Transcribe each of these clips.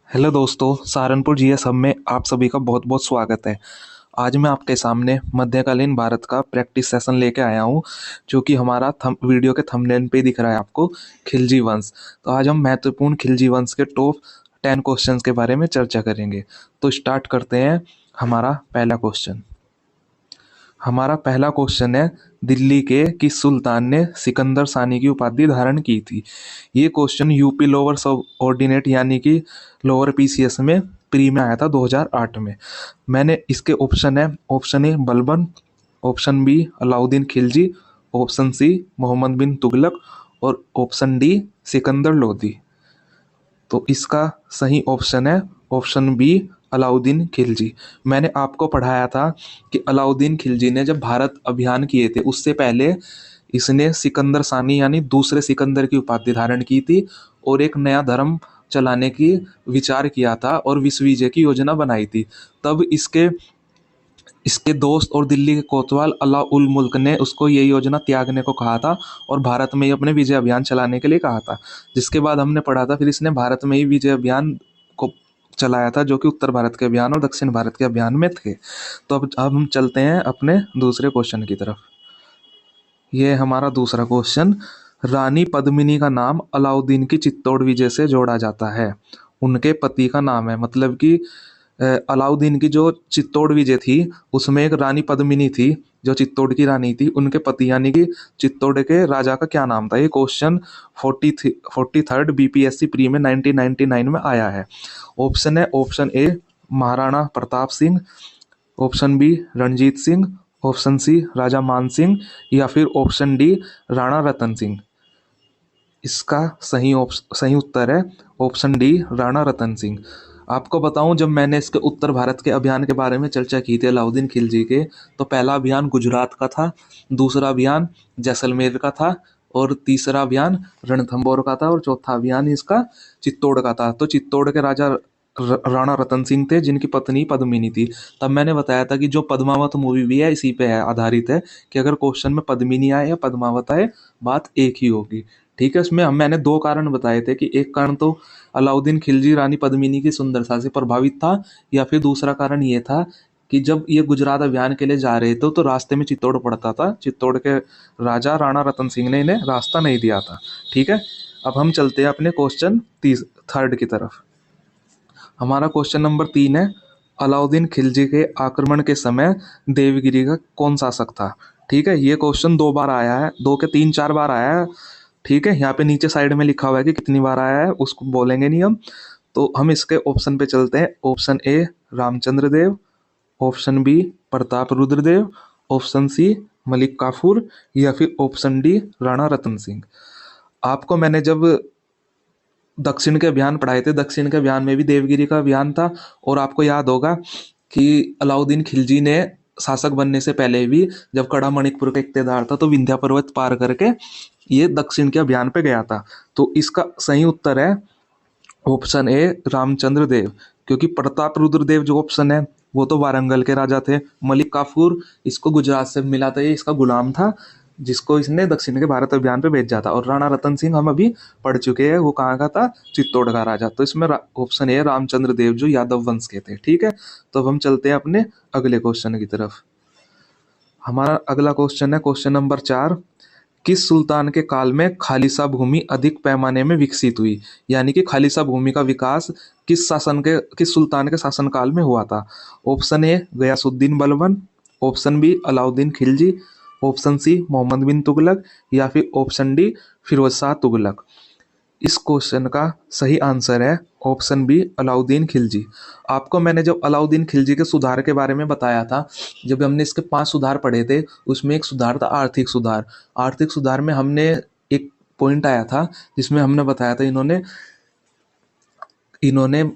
Hello दोस्तों, Saharanpur GS hub में आप सभी का बहुत बहुत स्वागत है। आज मैं आपके सामने मध्यकालीन भारत का प्रैक्टिस सेशन लेके आया हूँ, जो कि हमारा वीडियो के थंबनेल पे दिख रहा है आपको, खिलजी वंश। तो आज हम महत्वपूर्ण खिलजी वंश के टॉप 10 क्वेश्चंस के बारे में चर्चा करेंगे। तो स्टार्ट करते हैं। हमारा पहला क्वेश्चन है, दिल्ली के किस सुल्तान ने सिकंदर सानी की उपाधि धारण की थी। ये क्वेश्चन यूपी लोअर सब ऑर्डिनेट यानी कि लोअर पीसीएस में प्री में आया था 2008 में। मैंने इसके ऑप्शन है, option A Balban, option B Alauddin Khilji, option C Mohammad bin Tughlaq और ऑप्शन डी सिकंदर लोदी। तो इसका सही ऑप्शन है ऑप्शन बी अलाउद्दीन खिलजी। मैंने आपको पढ़ाया था कि अलाउद्दीन खिलजी ने जब भारत अभियान किए थे उससे पहले इसने सिकंदर सानी यानी दूसरे सिकंदर की उपाधि धारण की थी और एक नया धर्म चलाने की विचार किया था और विश्व विजय की योजना बनाई थी। तब इसके इसके दोस्त और दिल्ली के कोतवाल अला उल मुल्क ने उसको ये योजना त्यागने को कहा था और भारत में ही अपने विजय अभियान चलाने के लिए कहा था। जिसके बाद हमने पढ़ा था फिर इसने भारत में ही विजय अभियान को चलाया था, जो कि उत्तर भारत के अभियान और दक्षिण भारत के अभियान में थे। तो अब हम चलते हैं अपने दूसरे क्वेश्चन की तरफ। ये हमारा दूसरा क्वेश्चन, रानी पद्मिनी का नाम अलाउद्दीन की चित्तौड़ विजय से जोड़ा जाता है। उनके पति का नाम है, मतलब कि अलाउद्दीन की जो चित्तौड़ विजय थी उसमें एक रानी पद्मिनी थी जो चित्तौड़ की रानी थी। उनके पति यानी कि चित्तौड़ के राजा का क्या नाम था। ये क्वेश्चन 43rd बीपीएससी प्री में 1999 में आया है। ऑप्शन है, option A Maharana Pratap Singh, option B Ranjit Singh, option C Raja Man Singh या फिर ऑप्शन डी राणा रतन सिंह। इसका सही उत्तर है ऑप्शन डी राणा रतन सिंह। आपको बताऊं, जब मैंने इसके उत्तर भारत के अभियान के बारे में चर्चा की थी अलाउद्दीन खिलजी के, तो पहला अभियान गुजरात का था, दूसरा अभियान जैसलमेर का था और तीसरा अभियान रणथंभौर का था और चौथा अभियान इसका चित्तौड़ का था। तो चित्तौड़ के राजा राणा रतन सिंह थे जिनकी पत्नी पद्मिनी थी। तब मैंने बताया था कि जो पद्मावत मूवी भी है इसी पे है, आधारित है, कि अगर क्वेश्चन में पद्मिनी आए या पद्मावत आए बात एक ही होगी। ठीक है, उसमें मैंने दो कारण बताए थे कि एक कारण तो अलाउद्दीन खिलजी रानी पद्मिनी की सुंदरता से प्रभावित था, या फिर दूसरा कारण ये था कि जब ये गुजरात अभियान के लिए जा रहे थे तो रास्ते में चित्तौड़ पड़ता था। चित्तौड़ के राजा राणा रतन सिंह ने इन्हें रास्ता नहीं दिया था। ठीक है, अब हम चलते हैं अपने क्वेश्चन थर्ड की तरफ। हमारा क्वेश्चन नंबर 3 है, अलाउद्दीन खिलजी के आक्रमण के समय देवगिरी का कौन शासक था। ठीक है, ये क्वेश्चन दो बार आया है, दो के तीन चार बार आया है। ठीक है, यहाँ पे नीचे साइड में लिखा हुआ है कि कितनी बार आया है, उसको बोलेंगे नहीं हम। तो हम इसके ऑप्शन पे चलते हैं। Option A Ramchandra Dev, option B Pratap Rudra Dev, option C Malik Kafur या फिर ऑप्शन डी राणा रतन सिंह। आपको मैंने जब दक्षिण के अभियान पढ़ाए थे, दक्षिण के अभियान में भी देवगिरी का अभियान था। और आपको याद होगा कि अलाउद्दीन खिलजी ने शासक बनने से पहले भी जब कड़ा मणिकपुर का इख्तियार था तो विंध्या पर्वत पार करके ये दक्षिण के अभियान पे गया था। तो इसका सही उत्तर है ऑप्शन ए रामचंद्र देव, क्योंकि प्रताप रुद्र देव जो ऑप्शन है वो तो वारंगल के राजा थे। मलिक काफूर इसको गुजरात से मिला था, ये इसका गुलाम था जिसको इसने दक्षिण के भारत अभियान पे भेजा था। और राणा रतन सिंह हम अभी पढ़ चुके हैं, वो कहाँ का था, चित्तौड़ का राजा। तो इसमें ऑप्शन ए रामचंद्र देव जो यादव वंश के थे। ठीक है, तो अब हम चलते हैं अपने अगले क्वेश्चन की तरफ। हमारा अगला क्वेश्चन है क्वेश्चन नंबर 4, किस सुल्तान के काल में खालिसा भूमि अधिक पैमाने में विकसित हुई, यानी कि खालिसा भूमि का विकास किस सुल्तान के शासनकाल में हुआ था। Option A Ghiyasuddin Balban, option B Alauddin Khilji, option C Mohammad bin Tughlaq या फिर ऑप्शन डी फिरोज शाह तुगलक। इस क्वेश्चन का सही आंसर है ऑप्शन बी अलाउद्दीन खिलजी। आपको मैंने जब अलाउद्दीन खिलजी के सुधार के बारे में बताया था, जब हमने इसके 5 सुधार पढ़े थे, उसमें एक सुधार था आर्थिक सुधार। आर्थिक सुधार में हमने एक पॉइंट आया था जिसमें हमने बताया था इन्होंने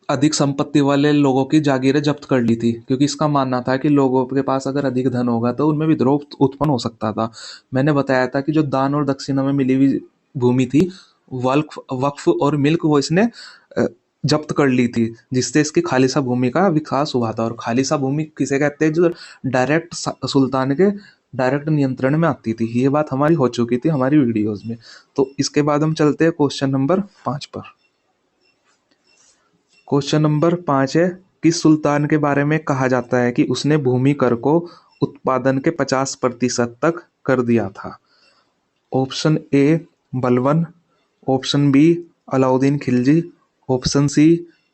अधिक संपत्ति वाले लोगों की जागीरें जब्त कर ली थी, क्योंकि इसका मानना था कि लोगों के पास अगर अधिक धन होगा तो उनमें विद्रोह उत्पन्न हो सकता था। मैंने बताया था कि जो दान और दक्षिणा में मिली हुई भूमि थी, वक्फ वक्फ और मिल्क, वो इसने अ, जब्त कर ली थी, जिससे इसकी खालिसा भूमि का विकास हुआ था। और खालिसा भूमि किसे कहते हैं, जो डायरेक्ट सुल्तान के डायरेक्ट नियंत्रण में आती थी। ये बात हमारी हो चुकी थी हमारी वीडियोज में। तो इसके बाद हम चलते हैं क्वेश्चन नंबर 5 पर। क्वेश्चन नंबर 5 है, किस सुल्तान के बारे में कहा जाता है कि उसने भूमि कर को उत्पादन के 50% तक कर दिया था? Option A Balban, option B Alauddin Khilji, option C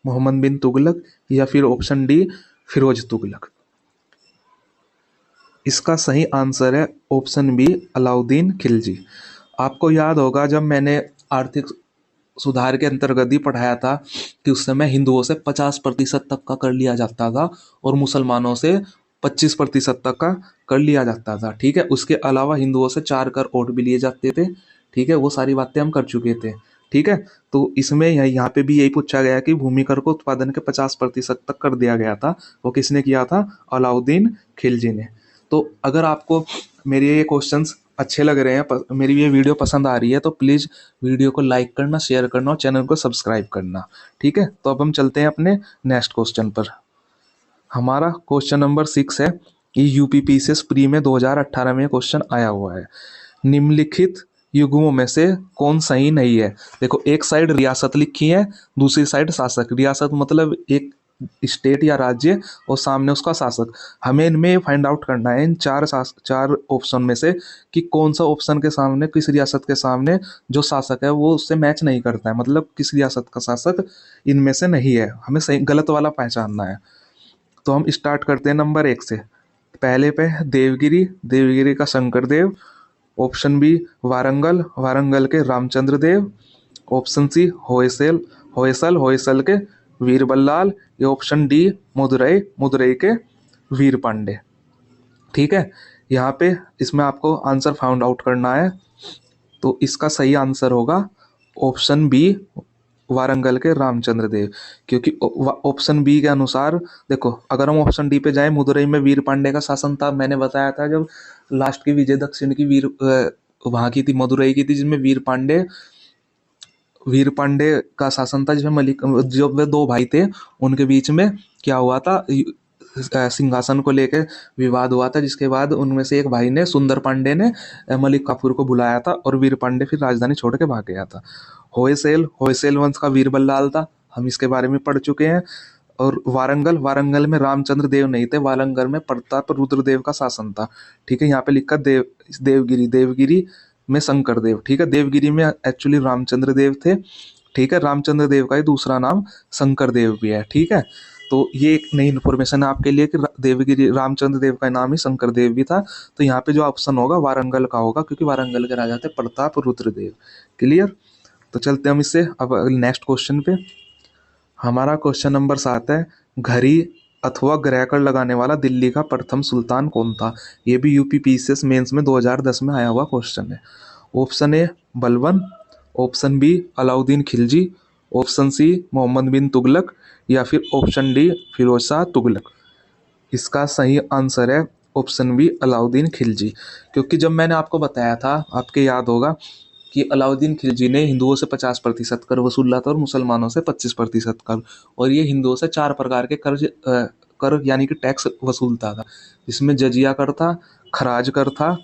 Mohammad bin Tughlaq या फिर ऑप्शन डी फिरोज तुगलक। इसका सही आंसर है ऑप्शन बी अलाउद्दीन खिलजी। आपको याद होगा जब मैंने आर्थिक सुधार के अंतर्गत ही पढ़ाया था कि उस समय हिंदुओं से 50% तक का कर लिया जाता था और मुसलमानों से 25% तक का कर लिया जाता था। ठीक है, उसके अलावा हिंदुओं से 4 कर और भी लिए जाते थे। ठीक है, वो सारी बातें हम कर चुके थे। ठीक है, तो इसमें यहाँ पे भी यही पूछा गया कि भूमि कर को उत्पादन के 50% तक कर दिया गया था। वो किसने किया था? अलाउद्दीन खिलजी ने। तो अगर आपको मेरे ये क्वेश्चंस अच्छे लग रहे हैं, मेरी ये वीडियो पसंद आ रही है, तो प्लीज़ वीडियो को लाइक करना, शेयर करना और चैनल को सब्सक्राइब करना। ठीक है, तो अब हम चलते हैं अपने नेक्स्ट क्वेश्चन पर। हमारा क्वेश्चन नंबर 6 है कि यूपीपीसीएस प्री में 2018 में क्वेश्चन आया हुआ है, निम्नलिखित युग्मों में से कौन सही नहीं है? देखो, एक साइड रियासत लिखी है, दूसरी साइड शासक। रियासत मतलब एक स्टेट या राज्य और सामने उसका शासक। हमें इनमें फाइंड आउट करना है इन चार ऑप्शन में से कि कौन सा ऑप्शन के सामने, किस रियासत के सामने जो शासक है वो उससे मैच नहीं करता है, मतलब किस रियासत का शासक इनमें से नहीं है। हमें सही गलत वाला पहचानना है। तो हम स्टार्ट करते हैं नंबर 1 से। पहले पे है देवगिरी, देवगिरी का शंकर देव। ऑप्शन बी वारंगल, वारंगल के रामचंद्र देव। ऑप्शन सी होयसल, होयसल, होयसल के वीर बल्लाल। या ऑप्शन डी मदुरई, मदुरई के वीर पांडे। ठीक है, यहाँ पे इसमें आपको आंसर फाउंड आउट करना है। तो इसका सही आंसर होगा ऑप्शन बी वारंगल के रामचंद्र देव, क्योंकि ऑप्शन बी के अनुसार देखो, अगर हम ऑप्शन डी पे जाएं, मदुरई में वीर पांडे का शासन था। मैंने बताया था जब लास्ट की विजय दक्षिण की वहाँ की थी, मदुरई की थी, जिसमें वीर पांडे का शासन था, जिसमें मलिक जो वे दो भाई थे उनके बीच में क्या हुआ था, सिंहासन को लेकर विवाद हुआ था, जिसके बाद उनमें से एक भाई ने, सुंदर पांडे ने, मलिक काफूर को बुलाया था और वीर पांडे फिर राजधानी छोड़ के भाग गया था। होयसेल, होयसेल वंश का वीर बल्लाल था, हम इसके बारे में पढ़ चुके हैं। और वारंगल, वारंगल में रामचंद्र देव नहीं थे, वारंगल में प्रताप रुद्रदेव का शासन था। ठीक है, यहाँ पे लिखा देवगिरी, देवगिरी में शंकर देव। ठीक है, देवगिरी में एक्चुअली रामचंद्र देव थे। ठीक है, रामचंद्र देव का ही दूसरा नाम शंकर देव भी है। ठीक है, तो ये एक नई इन्फॉर्मेशन है आपके लिए कि देवगिरी, रामचंद्र देव का नाम ही शंकर देव भी था। तो यहाँ पे जो ऑप्शन होगा वारंगल का होगा, क्योंकि वारंगल के राजा थे प्रताप रुद्रदेव। क्लियर? तो चलते हम इससे अब नेक्स्ट क्वेश्चन पे। हमारा क्वेश्चन नंबर 7 है, घड़ी अथवा ग्रह कर लगाने वाला दिल्ली का प्रथम सुल्तान कौन था? ये भी यूपीपीसीएस मेंस में 2010 में आया हुआ क्वेश्चन है। Option A Balban, option B Alauddin Khilji, option C Mohammad bin Tughlaq या फिर ऑप्शन डी फिरोज शाह तुगलक। इसका सही आंसर है ऑप्शन बी अलाउद्दीन खिलजी, क्योंकि जब मैंने आपको बताया था, आपके याद होगा कि अलाउद्दीन खिलजी ने हिंदुओं से 50% कर वसूला था और मुसलमानों से 25% कर। और ये हिंदुओं से 4 प्रकार के कर यानी कि टैक्स वसूलता था, जिसमें जजिया कर था, खराज कर था,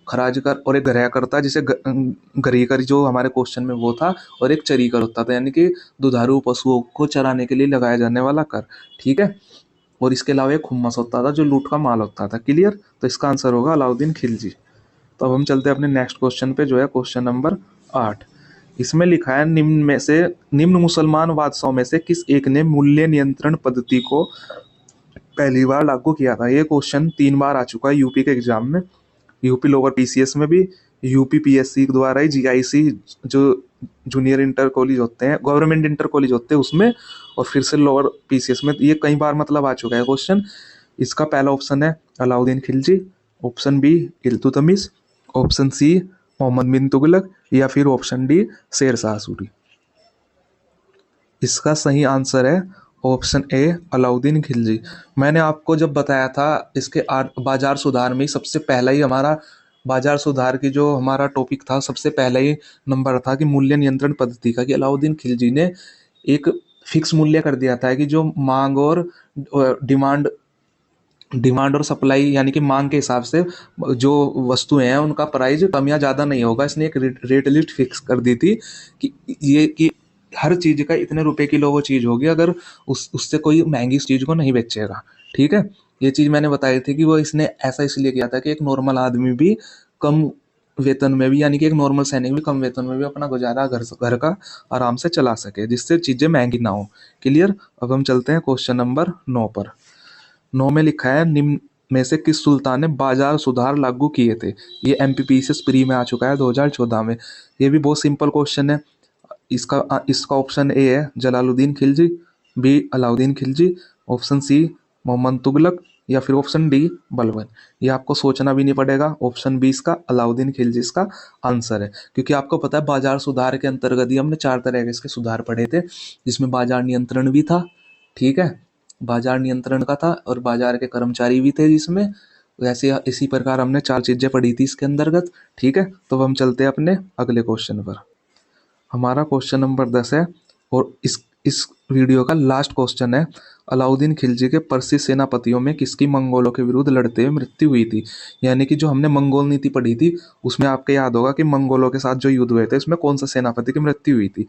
खराज कर, और एक गृह कर था, जिसे गरी कर जो हमारे क्वेश्चन में वो था, और एक चरी कर होता था, यानी कि दुधारू पशुओं को चराने के लिए लगाया जाने वाला कर। ठीक है, और इसके अलावा एक खुम्मस होता था जो लूट का माल होता था। क्लियर? तो इसका आंसर होगा अलाउद्दीन खिलजी। तो अब हम चलते हैं अपने नेक्स्ट क्वेश्चन पे, जो है क्वेश्चन नंबर 8। इसमें लिखा है, निम्न मुसलमान बादशाहों में से किस एक ने मूल्य नियंत्रण पद्धति को पहली बार लागू किया था? ये क्वेश्चन 3 बार आ चुका है यूपी के एग्जाम में, यूपी लोअर पीसीएस में भी, यूपी पीएससी द्वारा ही जीआईसी जो जूनियर इंटर कॉलेज होते हैं, गवर्नमेंट इंटर कॉलेज होते हैं उसमें, और फिर से लोअर पीसीएस में। ये कई बार मतलब आ चुका है क्वेश्चन। इसका पहला ऑप्शन है Alauddin Khilji, option B Iltutmish, option C Mohammad bin Tughlaq या फिर ऑप्शन डी शेर शाह सूरी। इसका सही आंसर है ऑप्शन ए अलाउद्दीन खिलजी। मैंने आपको जब बताया था इसके बाजार सुधार में ही सबसे पहला ही हमारा बाजार सुधार की जो हमारा टॉपिक था, सबसे पहला ही नंबर था कि मूल्य नियंत्रण पद्धति का, कि अलाउद्दीन खिलजी ने एक फिक्स मूल्य कर दिया था कि जो मांग और डिमांड और सप्लाई यानी कि मांग के हिसाब से जो वस्तुएं हैं उनका प्राइस कम या ज़्यादा नहीं होगा। इसने एक रेट लिस्ट फिक्स कर दी थी कि हर चीज़ का इतने रुपए किलो वो चीज़ होगी अगर उससे कोई महंगी चीज़ को नहीं बेचेगा। ठीक है, ये चीज़ मैंने बताई थी कि वो इसने ऐसा इसलिए किया था कि एक नॉर्मल आदमी भी कम वेतन में भी, यानी कि एक नॉर्मल सैनिक भी कम वेतन में भी अपना गुजारा घर का आराम से चला सके, जिससे चीज़ें महंगी ना हो। क्लियर। अब हम चलते हैं क्वेश्चन नंबर 9 पर। 9 में लिखा है, निम्न में से किस सुल्तान ने बाजार सुधार लागू किए थे। ये एमपीपीसीएस प्री में आ चुका है 2014 में। ये भी बहुत सिंपल क्वेश्चन है। इसका ऑप्शन ए है Jalaluddin Khilji, B Alauddin Khilji, option C Mohammad Tughlaq, या फिर ऑप्शन डी बलबन। ये आपको सोचना भी नहीं पड़ेगा। ऑप्शन बी इसका अलाउद्दीन खिलजी इसका आंसर है, क्योंकि आपको पता है बाजार सुधार के अंतर्गत ही हमने 4 तरह के इसके सुधार पढ़े थे, जिसमें बाजार नियंत्रण भी था। ठीक है, बाजार नियंत्रण का था और बाजार के कर्मचारी भी थे जिसमें। वैसे इसी प्रकार हमने 4 चीजें पढ़ी थी इसके अंतर्गत। ठीक है, तो अब हम चलते हैं अपने अगले क्वेश्चन पर। हमारा क्वेश्चन नंबर 10 है और इस वीडियो का लास्ट क्वेश्चन है। अलाउद्दीन खिलजी के प्रसिद्ध सेनापतियों में किसकी मंगोलों के विरुद्ध लड़ते हुए मृत्यु हुई थी। यानी कि जो हमने मंगोल नीति पढ़ी थी उसमें आपको याद होगा कि मंगोलों के साथ जो युद्ध हुए थे उसमें कौन सा सेनापति की मृत्यु हुई थी।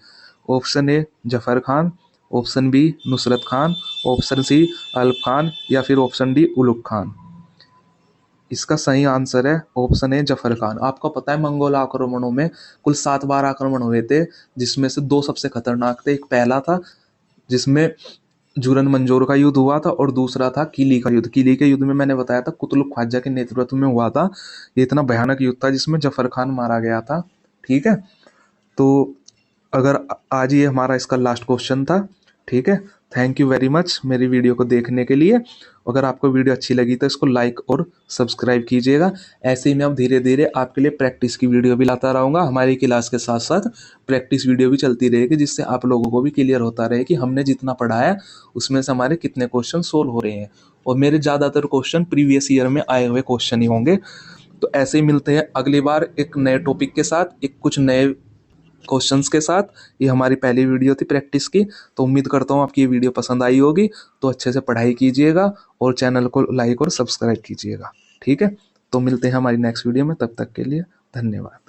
Option A Zafar Khan, option B Nusrat Khan, option C Alp Khan, या फिर ऑप्शन डी उलुग खान। इसका सही आंसर है ऑप्शन ए जफर खान। आपको पता है मंगोल आक्रमणों में कुल 7 बार आक्रमण हुए थे, जिसमें से 2 सबसे खतरनाक थे। एक पहला था जिसमें जुरन मंजोर का युद्ध हुआ था और दूसरा था किली का युद्ध। किली के युद्ध में मैंने बताया था कुतुब ख्वाजा के नेतृत्व में हुआ था। ये इतना भयानक युद्ध था जिसमें जफर खान मारा गया था। ठीक है, तो अगर आज ये हमारा इसका लास्ट क्वेश्चन था। ठीक है, थैंक यू वेरी मच मेरी वीडियो को देखने के लिए। अगर आपको वीडियो अच्छी लगी तो इसको लाइक और सब्सक्राइब कीजिएगा। ऐसे ही मैं अब धीरे धीरे आपके लिए प्रैक्टिस की वीडियो भी लाता रहूँगा। हमारी क्लास के साथ साथ प्रैक्टिस वीडियो भी चलती रहेगी, जिससे आप लोगों को भी क्लियर होता रहे कि हमने जितना पढ़ा है उसमें से हमारे कितने क्वेश्चन सोल्व हो रहे हैं। और मेरे ज़्यादातर क्वेश्चन प्रीवियस ईयर में आए हुए क्वेश्चन ही होंगे। तो ऐसे ही मिलते हैं अगली बार एक नए टॉपिक के साथ, एक कुछ नए क्वेश्चंस के साथ। ये हमारी पहली वीडियो थी प्रैक्टिस की। तो उम्मीद करता हूँ आपकी ये वीडियो पसंद आई होगी। तो अच्छे से पढ़ाई कीजिएगा और चैनल को लाइक और सब्सक्राइब कीजिएगा। ठीक है, तो मिलते हैं हमारी नेक्स्ट वीडियो में। तब तक के लिए धन्यवाद।